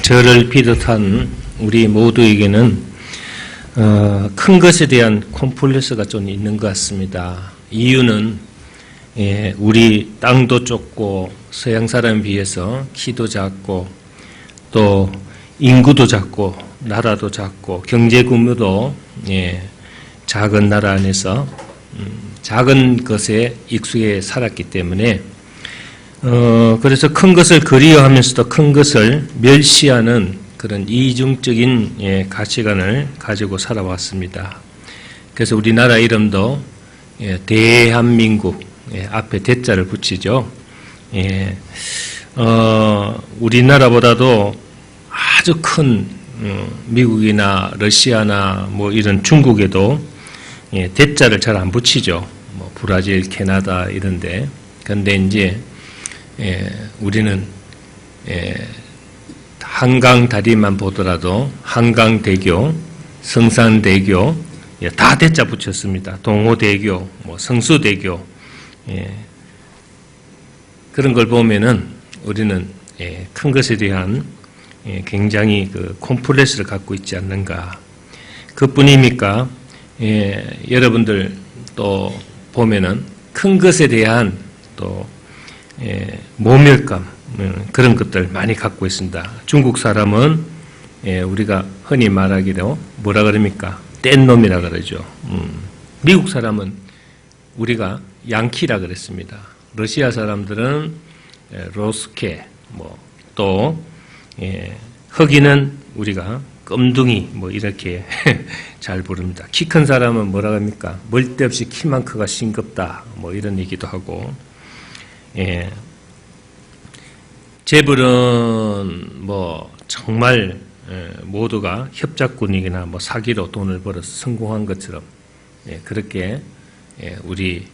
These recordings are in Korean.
저를 비롯한 우리 모두에게는 큰 것에 대한 콤플렉스가 좀 있는 것 같습니다. 이유는 우리 땅도 좁고 서양 사람에 비해서 키도 작고 또 인구도 작고 나라도 작고 경제 규모도 작은 나라 안에서 작은 것에 익숙해 살았기 때문에 그래서 큰 것을 그리워하면서도 큰 것을 멸시하는 그런 이중적인 가치관을 가지고 살아왔습니다. 그래서 우리나라 이름도 대한민국 앞에 대자를 붙이죠. 우리나라보다도 아주 큰 미국이나 러시아나 뭐 이런 중국에도 대자를 잘 안 붙이죠. 뭐 브라질, 캐나다 이런데. 그런데 이제 우리는 한강 다리만 보더라도 한강대교, 성산대교 다 대자 붙였습니다. 동호대교, 뭐 성수대교 그런 걸 보면은 우리는 큰 것에 대한 굉장히 그 콤플렉스를 갖고 있지 않는가. 그뿐입니까? 여러분들 또 보면은 큰 것에 대한 또 모멸감 그런 것들 많이 갖고 있습니다. 중국 사람은 우리가 흔히 말하기로 뭐라 그럽니까? 뗀 놈이라 그러죠. 미국 사람은 우리가 양키라 그랬습니다. 러시아 사람들은 로스케 또 흑인은 우리가 껌둥이 이렇게 잘 부릅니다. 키 큰 사람은 뭐라 합니까? 멀데 없이 키만 크가 싱겁다 이런 얘기도 하고 재벌은 정말 모두가 협작꾼이나 사기로 돈을 벌어서 성공한 것처럼 그렇게 우리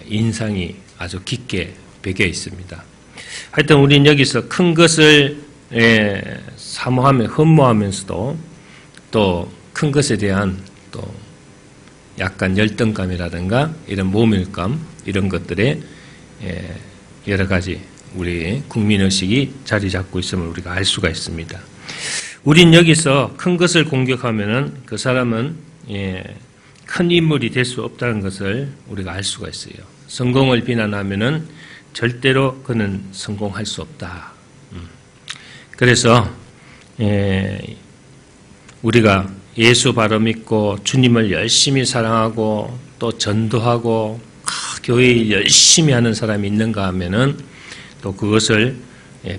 인상이 아주 깊게 배겨 있습니다. 하여튼 우리는 여기서 큰 것을 사모하며 흠모하면서도 또 큰 것에 대한 또 약간 열등감이라든가 이런 모멸감 이런 것들에 여러 가지 우리 국민의식이 자리 잡고 있음을 우리가 알 수가 있습니다. 우린 여기서 큰 것을 공격하면은 그 사람은 큰 인물이 될 수 없다는 것을 우리가 알 수가 있어요. 성공을 비난하면은 절대로 그는 성공할 수 없다. 그래서 우리가 예수 바로 믿고 주님을 열심히 사랑하고 또 전도하고 교회 열심히 하는 사람이 있는가 하면은 또 그것을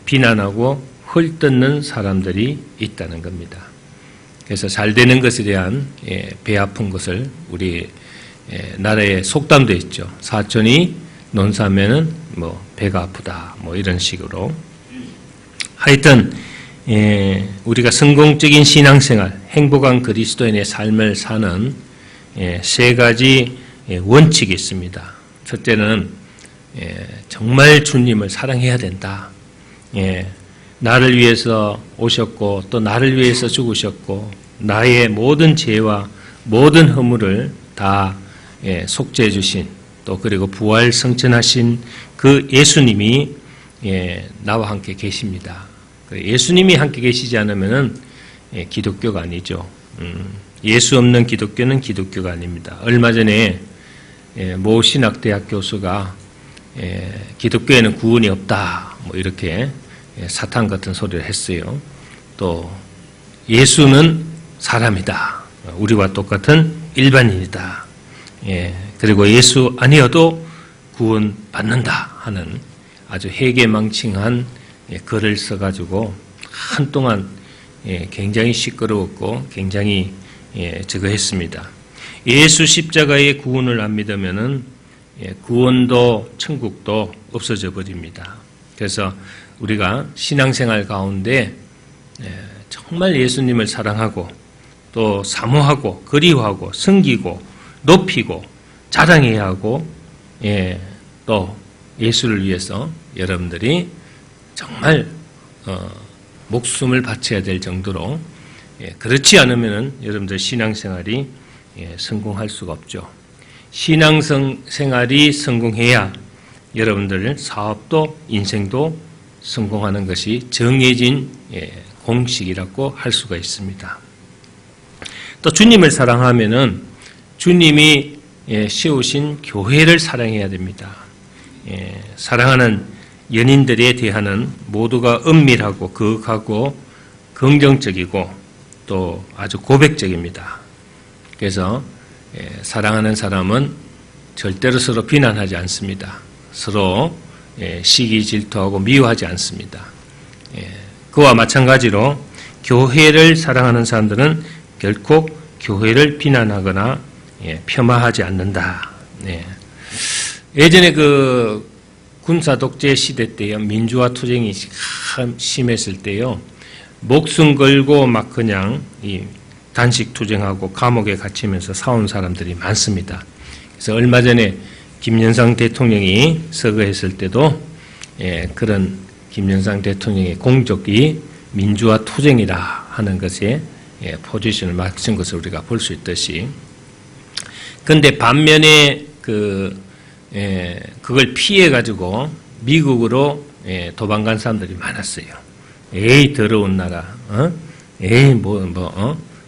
비난하고 헐뜯는 사람들이 있다는 겁니다. 그래서 잘 되는 것에 대한 배 아픈 것을 우리 나라에 속담도 있죠. 사촌이 논사면은 배가 아프다 이런 식으로. 하여튼 우리가 성공적인 신앙생활, 행복한 그리스도인의 삶을 사는 세 가지 원칙이 있습니다. 첫째는 정말 주님을 사랑해야 된다. 나를 위해서 오셨고 또 나를 위해서 죽으셨고 나의 모든 죄와 모든 허물을 다 속죄해 주신 또 그리고 부활 성천하신 그 예수님이 나와 함께 계십니다. 예수님이 함께 계시지 않으면은 기독교가 아니죠. 예수 없는 기독교는 기독교가 아닙니다. 얼마 전에 모 신학대학 교수가 기독교에는 구원이 없다 이렇게 사탄 같은 소리를 했어요. 또 예수는 사람이다. 우리와 똑같은 일반인이다. 그리고 예수 아니어도 구원 받는다 하는 아주 해괴망칭한 글을 써가지고 한동안 굉장히 시끄러웠고 굉장히 저거 했습니다. 예수 십자가의 구원을 안 믿으면은 구원도 천국도 없어져 버립니다. 그래서 우리가 신앙생활 가운데 정말 예수님을 사랑하고 또 사모하고 그리워하고 섬기고 높이고 자랑해야 하고 또 예수를 위해서 여러분들이 정말 목숨을 바쳐야 될 정도로 그렇지 않으면 여러분들 신앙생활이 성공할 수가 없죠. 신앙생활이 성공해야 여러분들 사업도 인생도 성공하는 것이 정해진 공식이라고 할 수가 있습니다. 또 주님을 사랑하면은 주님이 세우신 교회를 사랑해야 됩니다. 사랑하는 연인들에 대한 모두가 은밀하고 거룩하고 긍정적이고 또 아주 고백적입니다. 그래서 사랑하는 사람은 절대로 서로 비난하지 않습니다. 서로 시기 질투하고 미워하지 않습니다. 그와 마찬가지로 교회를 사랑하는 사람들은 결코 교회를 비난하거나 폄하하지 않는다. 예전에 그 군사 독재 시대 때요, 민주화 투쟁이 심했을 때요, 목숨 걸고 막 그냥 이 단식 투쟁하고 감옥에 갇히면서 싸운 사람들이 많습니다. 그래서 얼마 전에 김영삼 대통령이 서거했을 때도 그런 김영삼 대통령의 공적이 민주화 투쟁이라 하는 것에 포지션을 맞춘 것을 우리가 볼 수 있듯이, 그런데 반면에 그걸 피해 가지고 미국으로 도망간 사람들이 많았어요. 에이 더러운 나라, 에이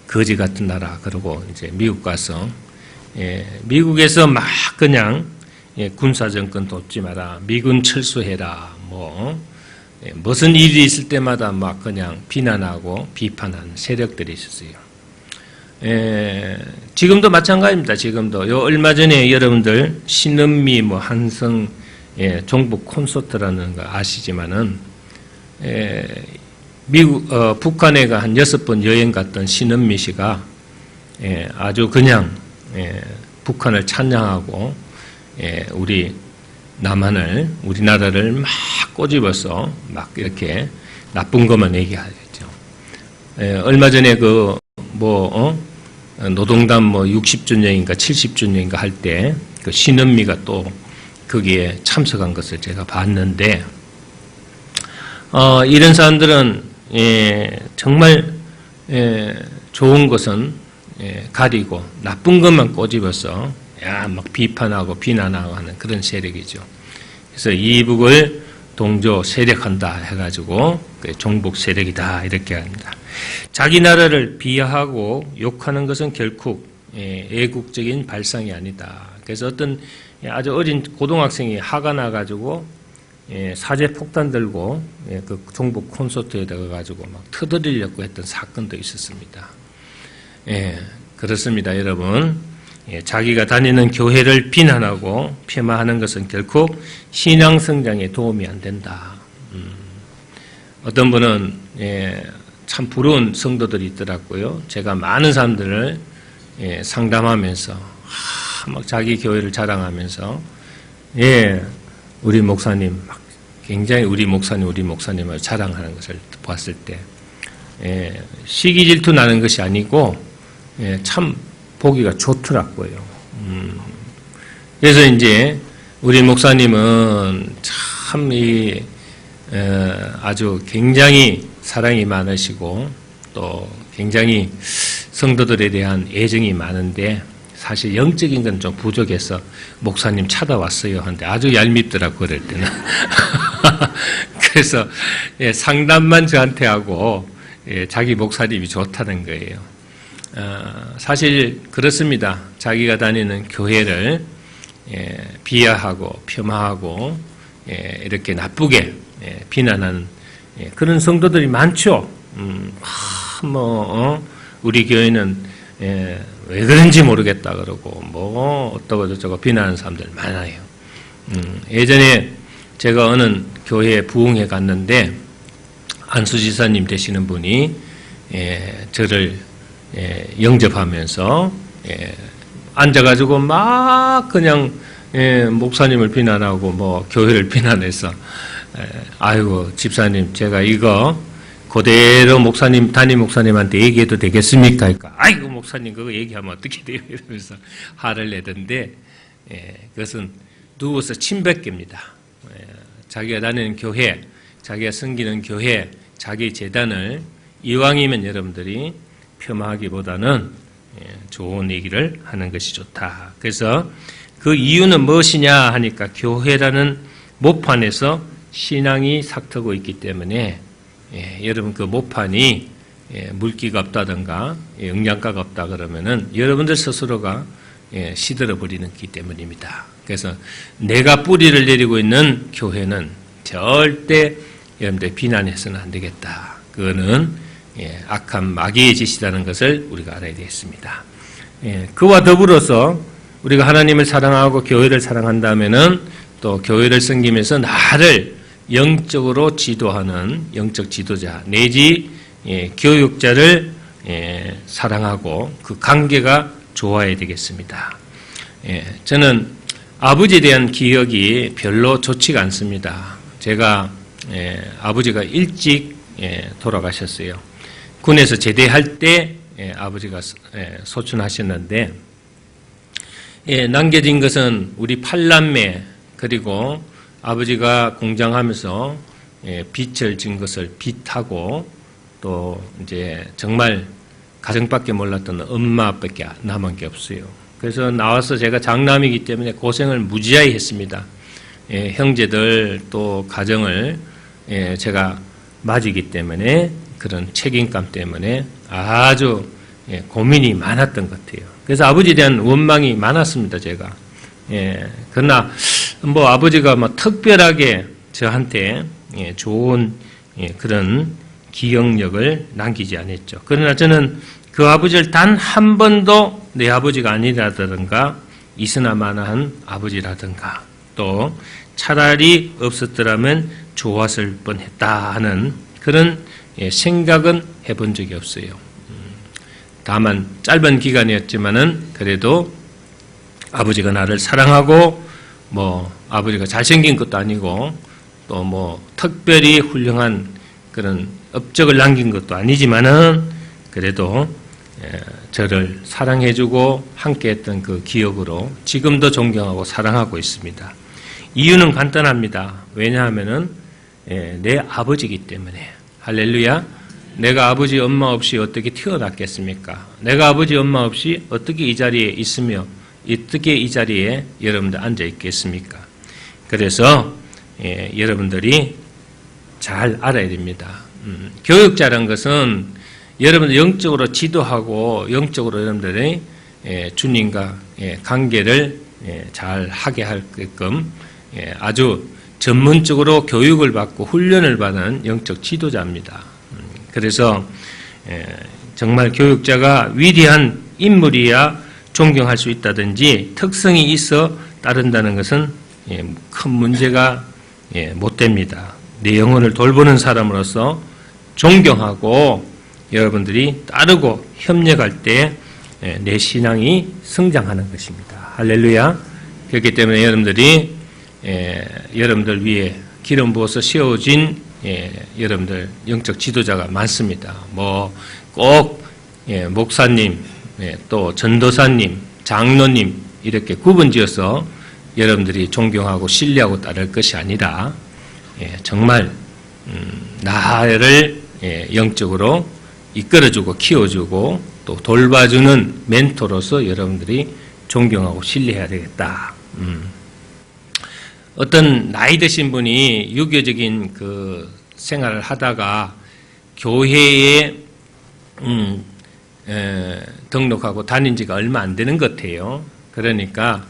거지 같은 나라, 그러고 이제 미국 가서 미국에서 막 그냥 군사 정권 돕지 마라, 미군 철수해라, 무슨 일이 있을 때마다 막 그냥 비난하고 비판하는 세력들이 있었어요. 지금도 마찬가지입니다. 지금도 요 얼마 전에 여러분들 신은미 한성 종북 콘서트라는 거 아시지만은 미국 북한에 한 6번 여행 갔던 신은미 씨가 아주 그냥 북한을 찬양하고 우리 남한을, 우리나라를 막 꼬집어서 막 이렇게 나쁜 것만 얘기하겠죠. 얼마 전에 노동당 60주년인가 70주년인가 할 때 그 신은미가 또 거기에 참석한 것을 제가 봤는데, 이런 사람들은 정말 좋은 것은 가리고 나쁜 것만 꼬집어서 막 비판하고 비난하고 하는 그런 세력이죠. 그래서 이북을 동조 세력한다 해가지고 종북 세력이다 이렇게 합니다. 자기 나라를 비하하고 욕하는 것은 결코 애국적인 발상이 아니다. 그래서 어떤 아주 어린 고등학생이 화가 나가지고 사제 폭탄 들고 그 종북 콘서트에다가 가지고 막 터뜨리려고 했던 사건도 있었습니다. 그렇습니다, 여러분. 자기가 다니는 교회를 비난하고 폄하하는 것은 결코 신앙 성장에 도움이 안 된다. 어떤 분은 참 부러운 성도들이 있더라고요. 제가 많은 사람들을 상담하면서 막 자기 교회를 자랑하면서 우리 목사님 막 굉장히 우리 목사님을 자랑하는 것을 봤을 때 시기 질투 나는 것이 아니고 참 보기가 좋더라고요. 그래서 이제 우리 목사님은 참 아주 굉장히 사랑이 많으시고 또 굉장히 성도들에 대한 애정이 많은데 사실 영적인 건 좀 부족해서 목사님 찾아왔어요 하는데 아주 얄밉더라고 그럴 때는. 그래서 상담만 저한테 하고 자기 목사님이 좋다는 거예요. 사실 그렇습니다. 자기가 다니는 교회를 비하하고 폄하하고 이렇게 나쁘게 비난하는 그런 성도들이 많죠. 우리 교회는 왜 그런지 모르겠다 그러고 어떠고 저쩌고 비난하는 사람들 많아요. 예전에 제가 어느 교회에 부흥회 갔는데 안수지사님 되시는 분이 저를 영접하면서 앉아가지고 막 그냥 목사님을 비난하고 교회를 비난해서 아이고 집사님 제가 이거 그대로 목사님 담임 목사님한테 얘기해도 되겠습니까? 그러니까 아이고 목사님 그거 얘기하면 어떻게 돼요? 이러면서 화를 내던데 그것은 누워서 침뱉기입니다. 자기가 다니는 교회, 자기가 섬기는 교회, 자기 재단을 이왕이면 여러분들이 폄하하기보다는 좋은 얘기를 하는 것이 좋다. 그래서 그 이유는 무엇이냐 하니까 교회라는 모판에서 신앙이 삭트고 있기 때문에 여러분 그 모판이 물기가 없다든가 영양가가 없다 그러면은 여러분들 스스로가 시들어 버리기 때문입니다. 그래서 내가 뿌리를 내리고 있는 교회는 절대 여러분들 비난해서는 안 되겠다. 그거는 악한 마귀의 짓이라는 것을 우리가 알아야 되겠습니다. 그와 더불어서 우리가 하나님을 사랑하고 교회를 사랑한다면은 또 교회를 섬기면서 나를 영적으로 지도하는 영적 지도자 내지 교육자를 사랑하고 그 관계가 좋아야 되겠습니다. 저는 아버지에 대한 기억이 별로 좋지가 않습니다. 제가 아버지가 일찍 돌아가셨어요. 군에서 제대할 때 아버지가 소춘하셨는데 남겨진 것은 우리 8남매 그리고 아버지가 공장하면서 빚을 진 것을 빚하고 또 이제 정말 가정밖에 몰랐던 엄마밖에 남은 게 없어요. 그래서 나와서 제가 장남이기 때문에 고생을 무지하게 했습니다. 형제들 또 가정을 제가 맞이기 때문에 그런 책임감 때문에 아주 고민이 많았던 것 같아요. 그래서 아버지에 대한 원망이 많았습니다, 제가. 그러나 뭐 아버지가 뭐 특별하게 저한테 좋은 그런 기억력을 남기지 않았죠. 그러나 저는 그 아버지를 단 한 번도 내 아버지가 아니라든가 있으나마나한 아버지라든가 또 차라리 없었더라면 좋았을 뻔했다 하는 그런 생각은 해본 적이 없어요. 다만 짧은 기간이었지만은 그래도 아버지가 나를 사랑하고 뭐 아버지가 잘생긴 것도 아니고 또 뭐 특별히 훌륭한 그런 업적을 남긴 것도 아니지만은 그래도 저를 사랑해주고 함께했던 그 기억으로 지금도 존경하고 사랑하고 있습니다. 이유는 간단합니다. 왜냐하면은 내 아버지이기 때문에. 할렐루야. 내가 아버지 엄마 없이 어떻게 태어났겠습니까? 내가 아버지 엄마 없이 어떻게 이 자리에 있으며 어떻게 이 자리에 여러분들 앉아 있겠습니까? 그래서 여러분들이 잘 알아야 됩니다. 교육자란 것은 여러분들 영적으로 지도하고 영적으로 여러분들의 주님과 관계를 잘 하게 할게끔 아주 전문적으로 교육을 받고 훈련을 받은 영적 지도자입니다. 그래서 정말 교육자가 위대한 인물이야 존경할 수 있다든지 특성이 있어 따른다는 것은 큰 문제가 못 됩니다. 내 영혼을 돌보는 사람으로서 존경하고 여러분들이 따르고 협력할 때 내 신앙이 성장하는 것입니다. 할렐루야. 그렇기 때문에 여러분들이 여러분들 위에 기름 부어서 세워진 여러분들 영적 지도자가 많습니다. 뭐 꼭 목사님, 또 전도사님, 장로님 이렇게 구분지어서 여러분들이 존경하고 신뢰하고 따를 것이 아니라 정말 나를 영적으로 이끌어주고 키워주고 또 돌봐주는 멘토로서 여러분들이 존경하고 신뢰해야 되겠다. 어떤 나이 드신 분이 유교적인 그 생활을 하다가 교회에 등록하고 다닌 지가 얼마 안 되는 것 같아요. 그러니까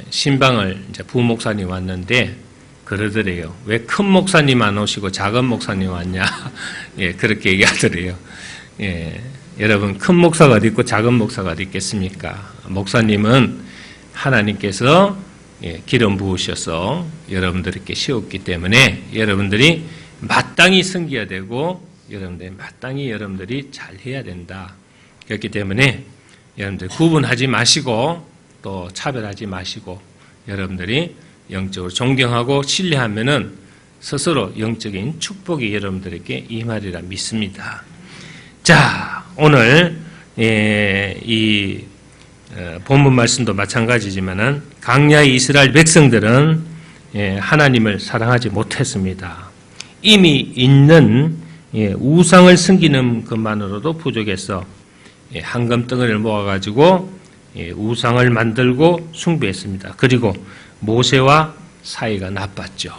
신방을 이제 부목사님 왔는데 그러더래요. 왜 큰 목사님 안 오시고 작은 목사님 왔냐? 그렇게 얘기하더래요. 여러분 큰 목사가 어디 있고 작은 목사가 어디 있겠습니까? 목사님은 하나님께서 기름 부으셔서 여러분들에게 씌웠기 때문에 여러분들이 마땅히 섬겨야 되고 여러분들이 마땅히 여러분들이 잘 해야 된다. 그렇기 때문에 여러분들 구분하지 마시고 또 차별하지 마시고 여러분들이 영적으로 존경하고 신뢰하면은 스스로 영적인 축복이 여러분들에게 임하리라 믿습니다. 자, 오늘 이 본문 말씀도 마찬가지지만은 광야의 이스라엘 백성들은 하나님을 사랑하지 못했습니다. 이미 있는 우상을 섬기는 것만으로도 부족해서 황금덩어리를 모아가지고 우상을 만들고 숭배했습니다. 그리고 모세와 사이가 나빴죠.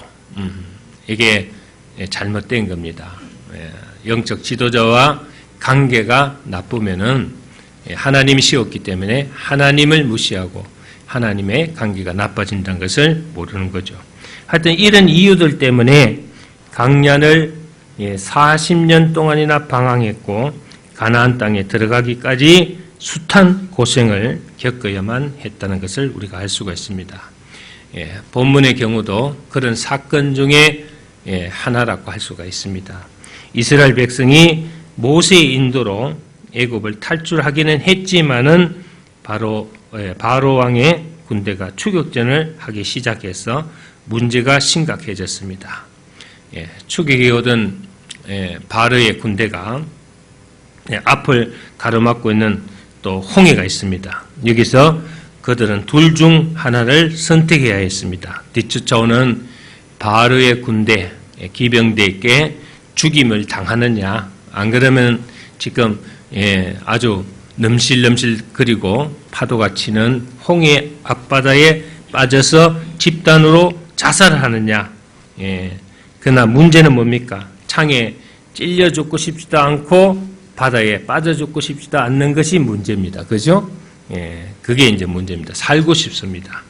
이게 잘못된 겁니다. 영적 지도자와 관계가 나쁘면은 하나님이 씌웠기 때문에 하나님을 무시하고 하나님의 관계가 나빠진다는 것을 모르는 거죠. 하여튼 이런 이유들 때문에 강란을 40년 동안이나 방황했고 가나안 땅에 들어가기까지 숱한 고생을 겪어야만 했다는 것을 우리가 알 수가 있습니다. 본문의 경우도 그런 사건 중에 하나라고 할 수가 있습니다. 이스라엘 백성이 모세의 인도로 애굽을 탈출하기는 했지만은 바로 바로 왕의 군대가 추격전을 하기 시작해서 문제가 심각해졌습니다. 추격이 오던 바로의 군대가 앞을 가로막고 있는 또 홍해가 있습니다. 여기서 그들은 둘 중 하나를 선택해야 했습니다. 뒤쫓아오는 바로의 군대, 기병대에게 죽임을 당하느냐, 안 그러면 지금 아주 넘실넘실 그리고 파도가 치는 홍해 앞바다에 빠져서 집단으로 자살을 하느냐. 그러나 문제는 뭡니까? 창에 찔려 죽고 싶지도 않고 바다에 빠져 죽고 싶지도 않는 것이 문제입니다. 그죠? 그게 이제 문제입니다. 살고 싶습니다.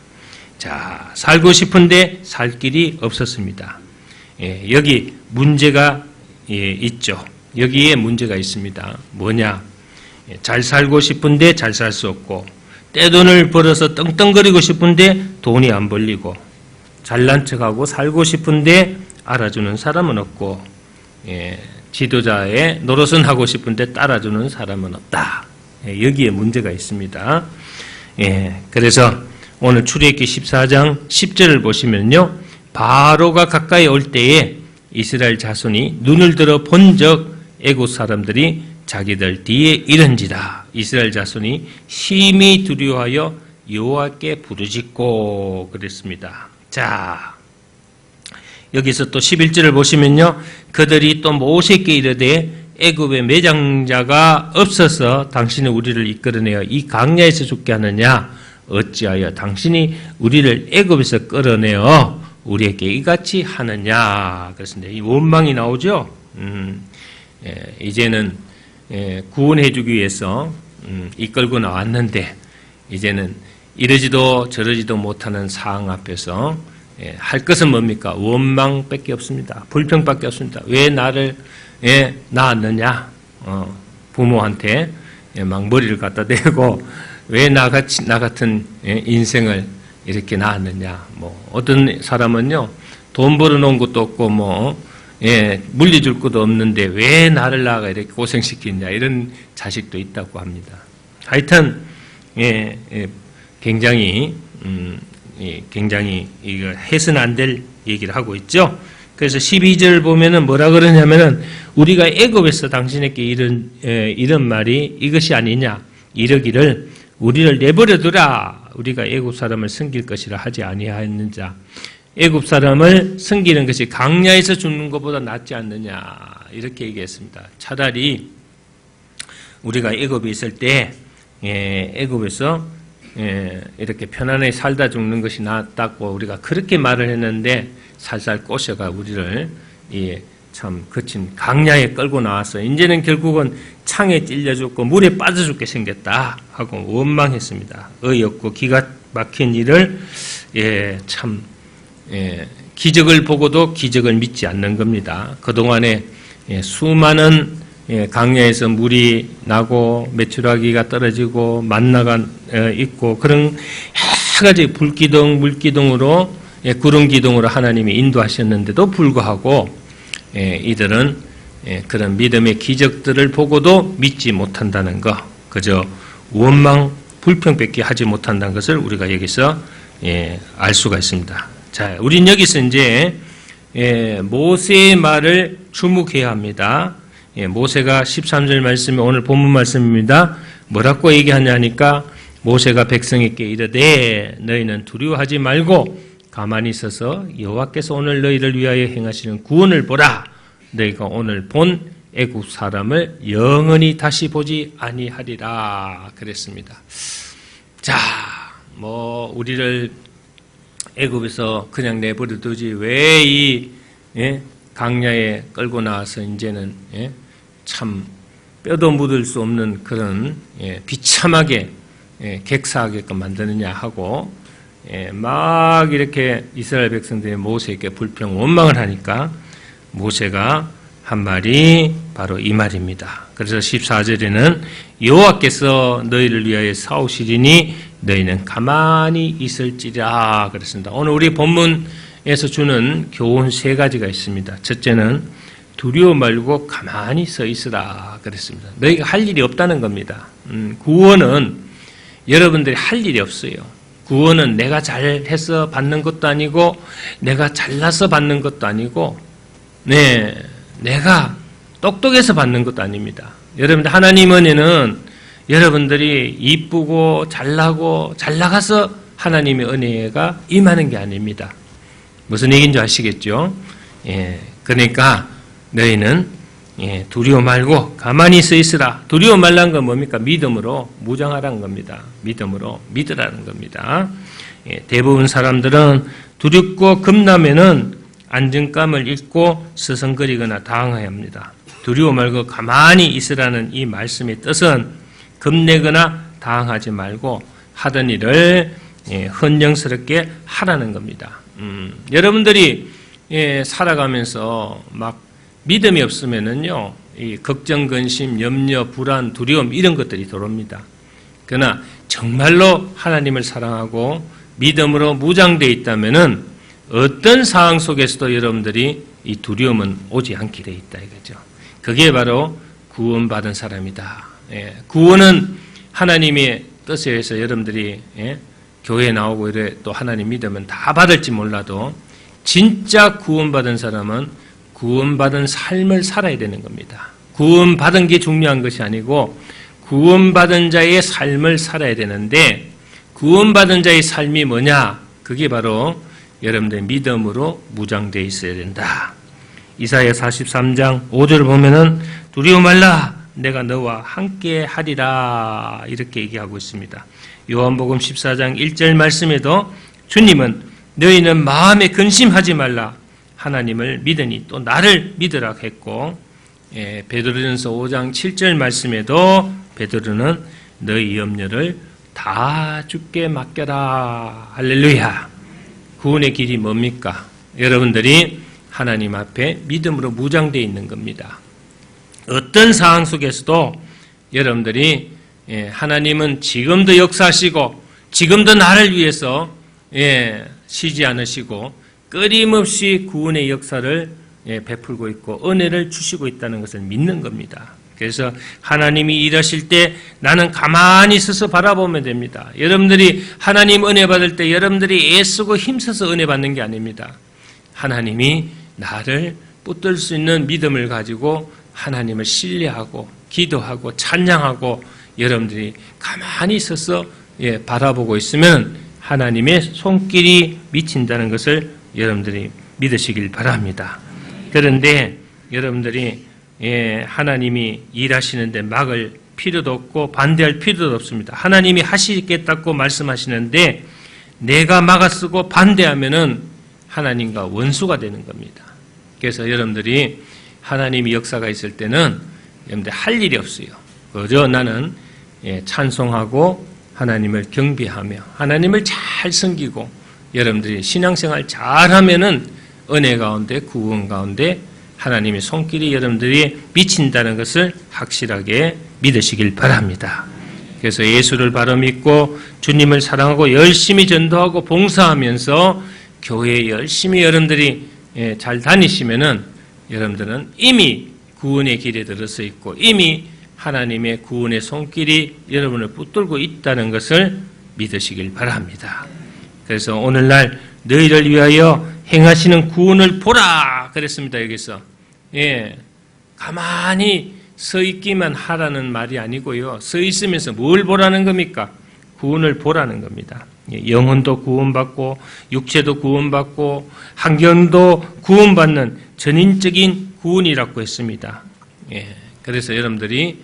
자, 살고 싶은데 살 길이 없었습니다. 여기 문제가 있죠. 여기에 문제가 있습니다. 뭐냐? 잘 살고 싶은데 잘 살 수 없고, 떼돈을 벌어서 떵떵거리고 싶은데 돈이 안 벌리고, 잘난 척하고 살고 싶은데 알아주는 사람은 없고, 지도자의 노릇은 하고 싶은데 따라주는 사람은 없다. 여기에 문제가 있습니다. 그래서 오늘 출애굽기 14장 10절을 보시면요, 바로가 가까이 올 때에 이스라엘 자손이 눈을 들어 본적 애굽 사람들이 자기들 뒤에 이른지라. 이스라엘 자손이 심히 두려워하여 여호와께 부르짖고 그랬습니다. 자, 여기서 또 11절을 보시면요, 그들이 또 모세께 이르되 애굽에 매장자가 없어서 당신이 우리를 이끌어내어 이 강야에서 죽게 하느냐? 어찌하여 당신이 우리를 애굽에서 끌어내어 우리에게 이같이 하느냐? 그렇습니다. 이 원망이 나오죠. 이제는 구원해주기 위해서 이끌고 나왔는데 이제는 이러지도 저러지도 못하는 상황 앞에서 할 것은 뭡니까? 원망밖에 없습니다. 불평밖에 없습니다. 왜 나를 낳았느냐? 부모한테 막 머리를 갖다 대고 왜 나 같은 인생을 이렇게 낳았느냐? 뭐 어떤 사람은요, 돈 벌어놓은 것도 없고 물려줄 것도 없는데 왜 나를 낳아가 이렇게 고생시키냐? 이런 자식도 있다고 합니다. 하여튼 굉장히 이거 해서는 안 될 얘기를 하고 있죠. 그래서 12절 보면은 뭐라 그러냐면은 우리가 애굽에서 당신에게 이런 말이 이것이 아니냐, 이러기를 우리를 내버려 두라. 우리가 애굽 사람을 섬길 것이라 하지 아니하였는 자. 애굽 사람을 섬기는 것이 강야에서 죽는 것보다 낫지 않느냐, 이렇게 얘기했습니다. 차라리 우리가 애굽에 있을 때 애굽에서 이렇게 편안하게 살다 죽는 것이 낫다고 우리가 그렇게 말을 했는데 살살 꼬셔가 우리를 참 거친 강야에 끌고 나왔어요. 이제는 결국은 창에 찔려 죽고 물에 빠져 죽게 생겼다 하고 원망했습니다. 어이없고 기가 막힌 일을 참 기적을 보고도 기적을 믿지 않는 겁니다. 그동안에 수많은 강야에서 물이 나고 메추라기가 떨어지고 만나가 있고 그런 여러 가지 불기둥, 물기둥으로 구름기둥으로 하나님이 인도하셨는데도 불구하고 이들은 그런 믿음의 기적들을 보고도 믿지 못한다는 것, 그저 원망, 불평밖에 하지 못한다는 것을 우리가 여기서 알 수가 있습니다. 자, 우린 여기서 이제 모세의 말을 주목해야 합니다. 모세가 13절 말씀이 오늘 본문 말씀입니다. 뭐라고 얘기하냐니까 모세가 백성에게 이르되 너희는 두려워하지 말고 가만히 있어서 여호와께서 오늘 너희를 위하여 행하시는 구원을 보라. 너희가 오늘 본 애굽 사람을 영원히 다시 보지 아니하리라 그랬습니다. 자, 우리를 애굽에서 그냥 내버려 두지 왜 이 강야에 끌고 나와서 이제는 참 뼈도 묻을 수 없는 그런 비참하게 객사하게끔 만드느냐 하고 막 이렇게 이스라엘 백성들이 모세에게 불평 원망을 하니까 모세가 한 말이 바로 이 말입니다. 그래서 14절에는 여호와께서 너희를 위하여 싸우시리니 너희는 가만히 있을지라 그랬습니다. 오늘 우리 본문에서 주는 교훈 세 가지가 있습니다. 첫째는 두려워 말고 가만히 서 있으라 그랬습니다. 너희가 할 일이 없다는 겁니다. 구원은 여러분들이 할 일이 없어요. 구원은 내가 잘해서 받는 것도 아니고 내가 잘나서 받는 것도 아니고 내가 똑똑해서 받는 것도 아닙니다. 여러분들 하나님 은혜는 여러분들이 이쁘고 잘나고 잘나가서 하나님의 은혜가 임하는 게 아닙니다. 무슨 얘기인지 아시겠죠? 그러니까 너희는 두려워 말고 가만히 서 있으라. 두려워 말라는 건 뭡니까? 믿음으로 무장하라는 겁니다. 믿음으로 믿으라는 겁니다. 대부분 사람들은 두렵고 겁나면은 안정감을 잃고 서성거리거나 당황해야 합니다. 두려워 말고 가만히 있으라는 이 말씀의 뜻은 겁내거나 당황하지 말고 하던 일을 헌정스럽게 하라는 겁니다. 여러분들이 살아가면서 막 믿음이 없으면은요, 이 걱정, 근심, 염려, 불안, 두려움 이런 것들이 들어옵니다. 그러나 정말로 하나님을 사랑하고 믿음으로 무장되어 있다면은 어떤 상황 속에서도 여러분들이 이 두려움은 오지 않게 되어 있다 이거죠. 그게 바로 구원받은 사람이다. 구원은 하나님의 뜻에 의해서 여러분들이 교회에 나오고 이래 또 하나님 믿으면 다 받을지 몰라도 진짜 구원받은 사람은 구원받은 삶을 살아야 되는 겁니다. 구원받은 게 중요한 것이 아니고 구원받은 자의 삶을 살아야 되는데 구원받은 자의 삶이 뭐냐? 그게 바로 여러분들의 믿음으로 무장되어 있어야 된다. 이사야 43장 5절을 보면은 두려워 말라 내가 너와 함께 하리라 이렇게 얘기하고 있습니다. 요한복음 14장 1절 말씀에도 주님은 너희는 마음에 근심하지 말라 하나님을 믿으니 또 나를 믿으라 했고 베드로전서 5장 7절 말씀에도 베드로는 너희 염려를 다 주께 맡겨라. 할렐루야. 구원의 길이 뭡니까? 여러분들이 하나님 앞에 믿음으로 무장되어 있는 겁니다. 어떤 상황 속에서도 여러분들이 하나님은 지금도 역사하시고 지금도 나를 위해서 쉬지 않으시고 끊임없이 구원의 역사를 베풀고 있고 은혜를 주시고 있다는 것을 믿는 겁니다. 그래서 하나님이 일하실 때 나는 가만히 서서 바라보면 됩니다. 여러분들이 하나님 은혜 받을 때 여러분들이 애쓰고 힘써서 은혜 받는 게 아닙니다. 하나님이 나를 붙들 수 있는 믿음을 가지고 하나님을 신뢰하고 기도하고 찬양하고 여러분들이 가만히 서서 바라보고 있으면 하나님의 손길이 미친다는 것을 여러분들이 믿으시길 바랍니다. 그런데 여러분들이 하나님이 일하시는데 막을 필요도 없고 반대할 필요도 없습니다. 하나님이 하시겠다고 말씀하시는데 내가 막아쓰고 반대하면은 하나님과 원수가 되는 겁니다. 그래서 여러분들이 하나님이 역사가 있을 때는 여러분들 할 일이 없어요. 그저 나는 찬송하고 하나님을 경배하며 하나님을 잘 섬기고 여러분들이 신앙생활 잘하면은 은혜 가운데 구원 가운데 하나님의 손길이 여러분들이 미친다는 것을 확실하게 믿으시길 바랍니다. 그래서 예수를 바로 믿고 주님을 사랑하고 열심히 전도하고 봉사하면서 교회에 열심히 여러분들이 잘 다니시면은 여러분들은 이미 구원의 길에 들어서 있고 이미 하나님의 구원의 손길이 여러분을 붙들고 있다는 것을 믿으시길 바랍니다. 그래서 오늘날 너희를 위하여 행하시는 구원을 보라 그랬습니다. 여기서 가만히 서 있기만 하라는 말이 아니고요. 서 있으면서 뭘 보라는 겁니까? 구원을 보라는 겁니다. 영혼도 구원받고 육체도 구원받고 환경도 구원받는 전인적인 구원이라고 했습니다. 그래서 여러분들이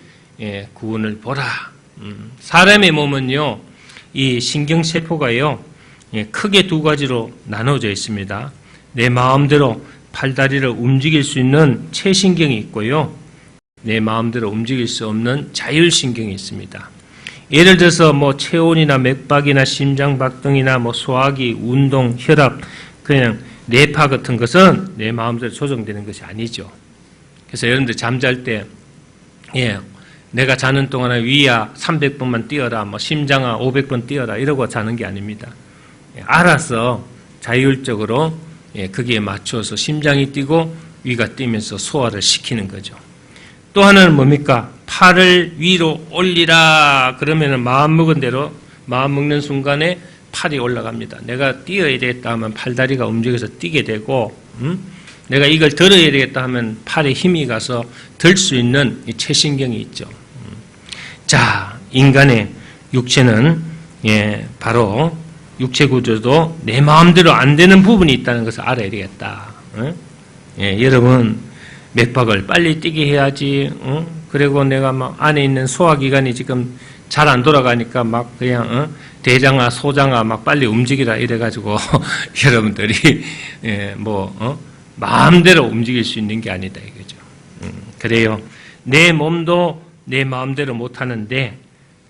구원을 보라. 사람의 몸은요, 이 신경세포가요, 크게 두 가지로 나눠져 있습니다. 내 마음대로 팔다리를 움직일 수 있는 체신경이 있고요. 내 마음대로 움직일 수 없는 자율신경이 있습니다. 예를 들어서 체온이나 맥박이나 심장박동이나 소화기, 운동, 혈압, 그냥 뇌파 같은 것은 내 마음대로 조정되는 것이 아니죠. 그래서 여러분들 잠잘 때, 내가 자는 동안에 위야 300번만 뛰어라, 심장아 500번 뛰어라 이러고 자는 게 아닙니다. 알아서 자율적으로 거기에 맞춰서 심장이 뛰고 위가 뛰면서 소화를 시키는 거죠. 또 하나는 뭡니까? 팔을 위로 올리라 그러면 마음먹은 대로 마음 먹는 순간에 팔이 올라갑니다. 내가 뛰어야 되겠다 하면 팔다리가 움직여서 뛰게 되고 내가 이걸 들어야 되겠다 하면 팔에 힘이 가서 들 수 있는 이 체신경이 있죠. 자, 인간의 육체는 바로 육체 구조도 내 마음대로 안 되는 부분이 있다는 것을 알아야 되겠다. 여러분 맥박을 빨리 뛰게 해야지. 그리고 내가 안에 있는 소화기관이 지금 잘 안 돌아가니까 그냥 대장아 소장아 빨리 움직이라 이래가지고 여러분들이 마음대로 움직일 수 있는 게 아니다 이거죠. 그래요. 내 몸도 내 마음대로 못 하는데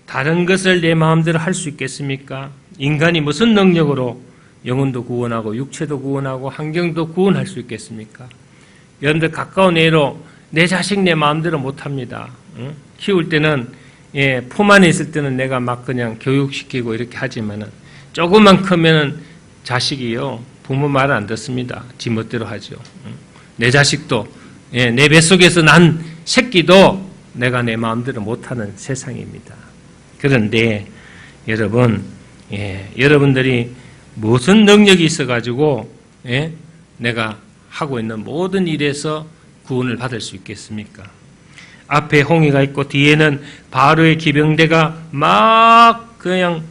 다른 것을 내 마음대로 할 수 있겠습니까? 인간이 무슨 능력으로 영혼도 구원하고 육체도 구원하고 환경도 구원할 수 있겠습니까? 여러분들 가까운 애로 내 자식 내 마음대로 못합니다. 키울 때는 품 안에 있을 때는 내가 그냥 교육시키고 이렇게 하지만은 조금만 크면은 자식이요 부모 말을 안 듣습니다. 지 멋대로 하죠. 내 자식도 내 뱃속에서 난 새끼도 내가 내 마음대로 못하는 세상입니다. 그런데 여러분, 여러분들이 무슨 능력이 있어가지고 내가 하고 있는 모든 일에서 구원을 받을 수 있겠습니까? 앞에 홍해가 있고 뒤에는 바로의 기병대가 그냥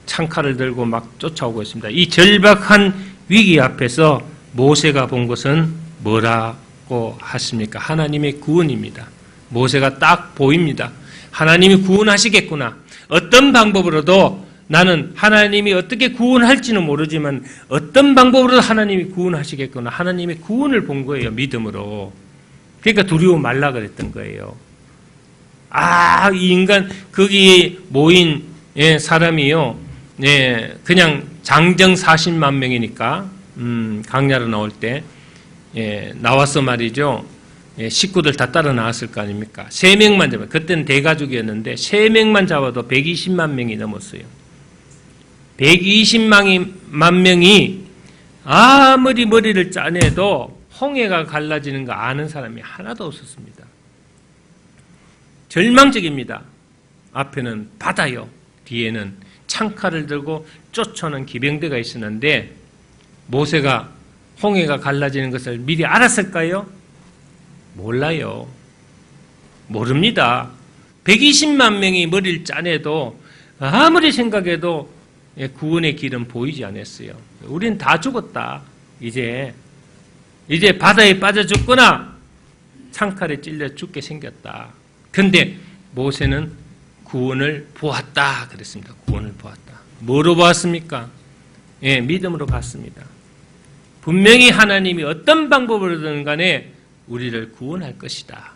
창칼을 들고 쫓아오고 있습니다. 이 절박한 위기 앞에서 모세가 본 것은 뭐라고 하십니까? 하나님의 구원입니다. 모세가 딱 보입니다. 하나님이 구원하시겠구나. 어떤 방법으로도 나는 하나님이 어떻게 구원할지는 모르지만 어떤 방법으로도 하나님이 구원하시겠구나. 하나님의 구원을 본 거예요. 믿음으로. 그러니까 두려워 말라 그랬던 거예요. 이 인간 거기에 모인 사람이요. 그냥 장정 40만 명이니까 강야로 나올 때 나와서 말이죠. 식구들 다 따라 나왔을 거 아닙니까? 3명만 잡아요. 그때는 대가족이었는데 3명만 잡아도 120만 명이 넘었어요. 120만 명이 아무리 머리를 짜내도 홍해가 갈라지는 거 아는 사람이 하나도 없었습니다. 절망적입니다. 앞에는 바다요. 뒤에는 창칼을 들고 쫓아오는 기병대가 있었는데 모세가 홍해가 갈라지는 것을 미리 알았을까요? 몰라요. 모릅니다. 120만 명이 머리를 짜내도 아무리 생각해도 구원의 길은 보이지 않았어요. 우린 다 죽었다. 이제 바다에 빠져 죽거나 창칼에 찔려 죽게 생겼다. 근데 모세는 구원을 보았다 그랬습니다. 구원을 보았다. 뭐로 보았습니까? 믿음으로 봤습니다. 분명히 하나님이 어떤 방법으로든 간에 우리를 구원할 것이다.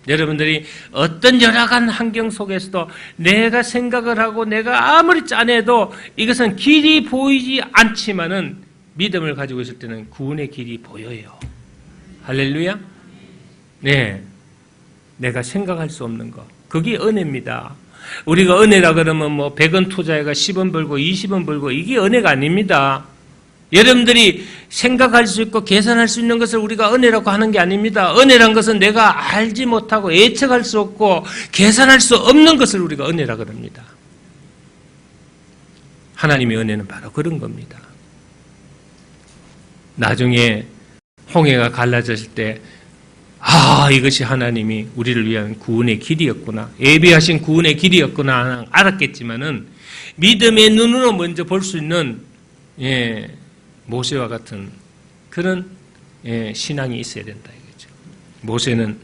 여러분들이 어떤 열악한 환경 속에서도 내가 생각을 하고 내가 아무리 짜내도 이것은 길이 보이지 않지만은 믿음을 가지고 있을 때는 구원의 길이 보여요. 할렐루야? 네. 내가 생각할 수 없는 거. 그게 은혜입니다. 우리가 은혜라 그러면 100원 투자해가 10원 벌고 20원 벌고 이게 은혜가 아닙니다. 여러분들이 생각할 수 있고 계산할 수 있는 것을 우리가 은혜라고 하는 게 아닙니다. 은혜란 것은 내가 알지 못하고 예측할 수 없고 계산할 수 없는 것을 우리가 은혜라고 합니다. 하나님의 은혜는 바로 그런 겁니다. 나중에 홍해가 갈라졌을 때 이것이 하나님이 우리를 위한 구원의 길이었구나. 예비하신 구원의 길이었구나 알았겠지만은 믿음의 눈으로 먼저 볼 수 있는 모세와 같은 그런 신앙이 있어야 된다 이거죠. 모세는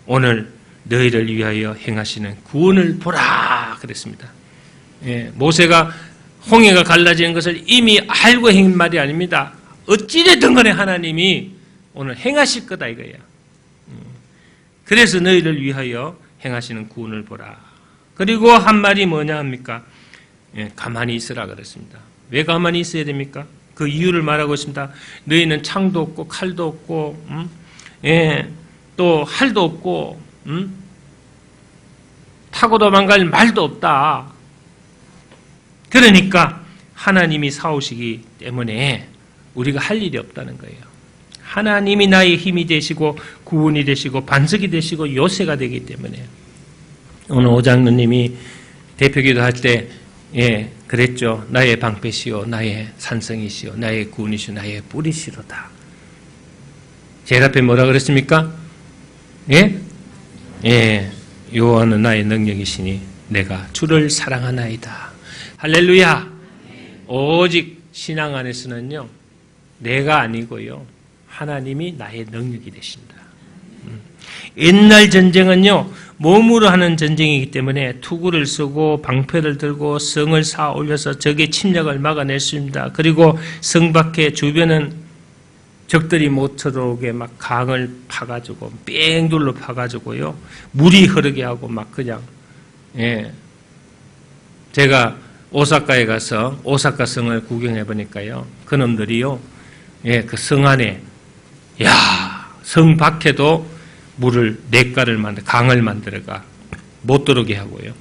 오늘 너희를 위하여 행하시는 구원을 보라 그랬습니다. 모세가 홍해가 갈라지는 것을 이미 알고 행한 말이 아닙니다. 어찌됐든 간에 하나님이 오늘 행하실 거다 이거예요. 그래서 너희를 위하여 행하시는 구원을 보라. 그리고 한 말이 뭐냐 합니까? 가만히 있으라 그랬습니다. 왜 가만히 있어야 됩니까? 그 이유를 말하고 있습니다. 너희는 창도 없고 칼도 없고 또 활도 없고 타고 도망갈 말도 없다. 그러니까 하나님이 사오시기 때문에 우리가 할 일이 없다는 거예요. 하나님이 나의 힘이 되시고 구원이 되시고 반석이 되시고 요새가 되기 때문에 오늘 오장로님이 대표기도 할 때 그랬죠. 나의 방패시오 나의 산성이시오 나의 구원이시오 나의 뿌리시로다. 제일 앞에 뭐라 그랬습니까? 여호와는 나의 능력이시니 내가 주를 사랑하나이다. 할렐루야. 오직 신앙 안에서는요 내가 아니고요 하나님이 나의 능력이 되신다. 옛날 전쟁은요 몸으로 하는 전쟁이기 때문에 투구를 쓰고 방패를 들고 성을 쌓아 올려서 적의 침략을 막아냈습니다. 그리고 성 밖에 주변은 적들이 못 들어오게 막 강을 파가지고 뺑둘러 파가지고요 물이 흐르게 하고 막 그냥 제가 오사카에 가서 오사카 성을 구경해 보니까요 그놈들이요 그 성 안에 성 밖에도 물을 냇가를 강을 만들어가 못 들어오게 하고요.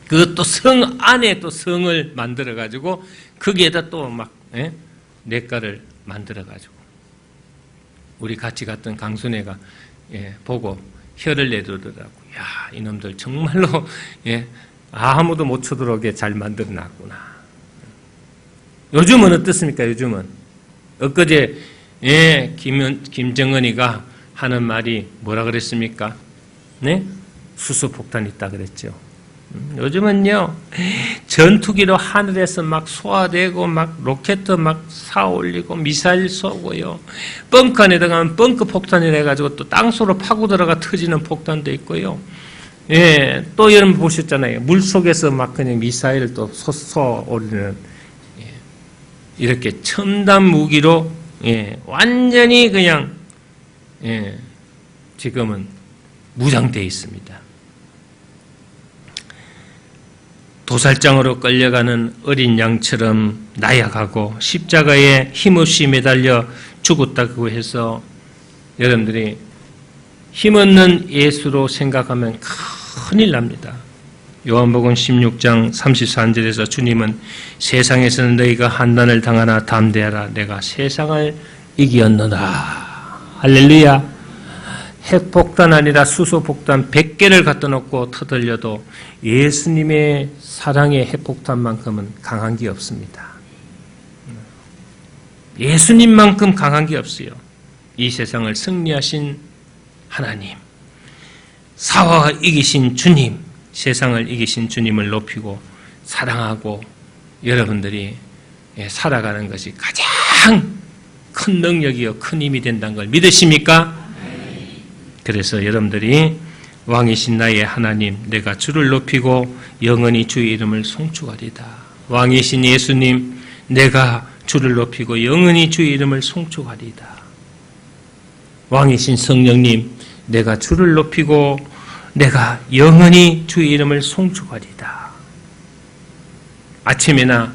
그것도 성 안에 또 성을 만들어 가지고 거기에다 또 막 냇가를 만들어 가지고 우리 같이 갔던 강순애가 보고 혀를 내두더라고. 이놈들 정말로 아무도 못 쳐들어오게 잘 만들어 놨구나. 요즘은 어떻습니까? 요즘은 엊그제 김정은이가 하는 말이 뭐라 그랬습니까? 수소폭탄 있다 그랬죠. 요즘은요 전투기로 하늘에서 막 쏘아대고 막 로켓 막 쏴올리고 미사일 쏘고요 벙커 안에 들어가면 벙커 폭탄이라 해가지고 또 땅속으로 파고 들어가 터지는 폭탄도 있고요. 또 여러분 보셨잖아요. 물 속에서 막 그냥 미사일을 또 쏘아올리는 이렇게 첨단 무기로 완전히 그냥 지금은 무장되어 있습니다. 도살장으로 끌려가는 어린 양처럼 나약하고 십자가에 힘없이 매달려 죽었다고 해서 여러분들이 힘없는 예수로 생각하면 큰일 납니다. 요한복음 16장 33절에서 주님은 세상에서는 너희가 환난을 당하나 담대하라 내가 세상을 이겼노라. 할렐루야. 핵폭탄 아니라 수소폭탄 100개를 갖다 놓고 터들려도 예수님의 사랑의 핵폭탄만큼은 강한 게 없습니다. 예수님만큼 강한 게 없어요. 이 세상을 승리하신 하나님, 사화가 이기신 주님, 세상을 이기신 주님을 높이고 사랑하고 여러분들이 살아가는 것이 가장 큰 능력이요 큰 힘이 된다는 걸 믿으십니까? 그래서 여러분들이 왕이신 나의 하나님 내가 주를 높이고 영원히 주의 이름을 송축하리다. 왕이신 예수님 내가 주를 높이고 영원히 주의 이름을 송축하리다. 왕이신 성령님 내가 주를 높이고 내가 영원히 주의 이름을 송축하리다. 아침이나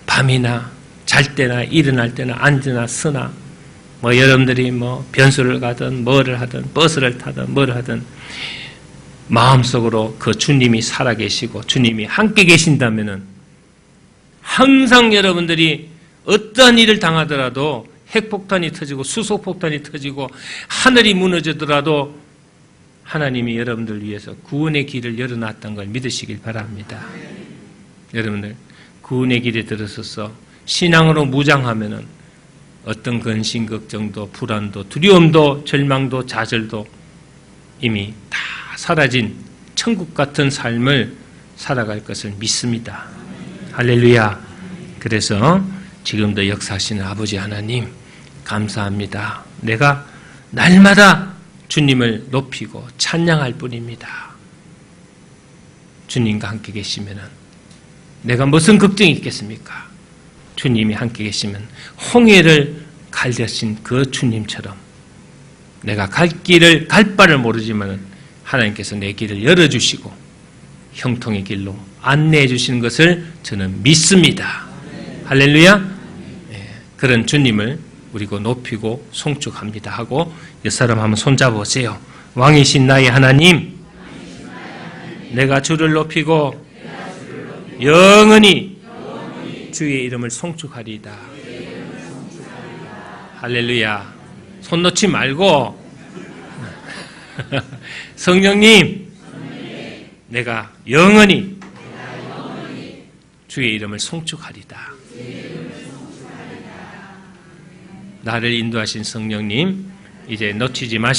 밤이나 잘 때나 일어날 때나 앉으나 서나 여러분들이 변소를 가든 뭐를 하든 버스를 타든 뭐를 하든 마음속으로 그 주님이 살아계시고 주님이 함께 계신다면은 항상 여러분들이 어떠한 일을 당하더라도 핵폭탄이 터지고 수소폭탄이 터지고 하늘이 무너지더라도 하나님이 여러분들 위해서 구원의 길을 열어놨다는 걸 믿으시길 바랍니다. 여러분들 구원의 길에 들어서서 신앙으로 무장하면은 어떤 근심, 걱정도, 불안도, 두려움도, 절망도, 좌절도 이미 다 사라진 천국 같은 삶을 살아갈 것을 믿습니다. 할렐루야. 그래서 지금도 역사하시는 아버지 하나님 감사합니다. 내가 날마다 주님을 높이고 찬양할 뿐입니다. 주님과 함께 계시면 내가 무슨 걱정이 있겠습니까? 주님이 함께 계시면 홍해를 갈대신 그 주님처럼 내가 갈 바를 모르지만 하나님께서 내 길을 열어주시고 형통의 길로 안내해 주시는 것을 저는 믿습니다. 할렐루야. 그런 주님을 우리가 높이고 송축합니다 하고 옆사람 한번 손잡으세요. 왕이신 나의 하나님, 내가 주를 높이고 영원히 주의 이름을 송축하리이다. 할렐루야. 손 놓지 말고 성령님, 내가 영원히 주의 이름을 송축하리이다. 나를 인도하신 성령님, 이제 놓치지 마시고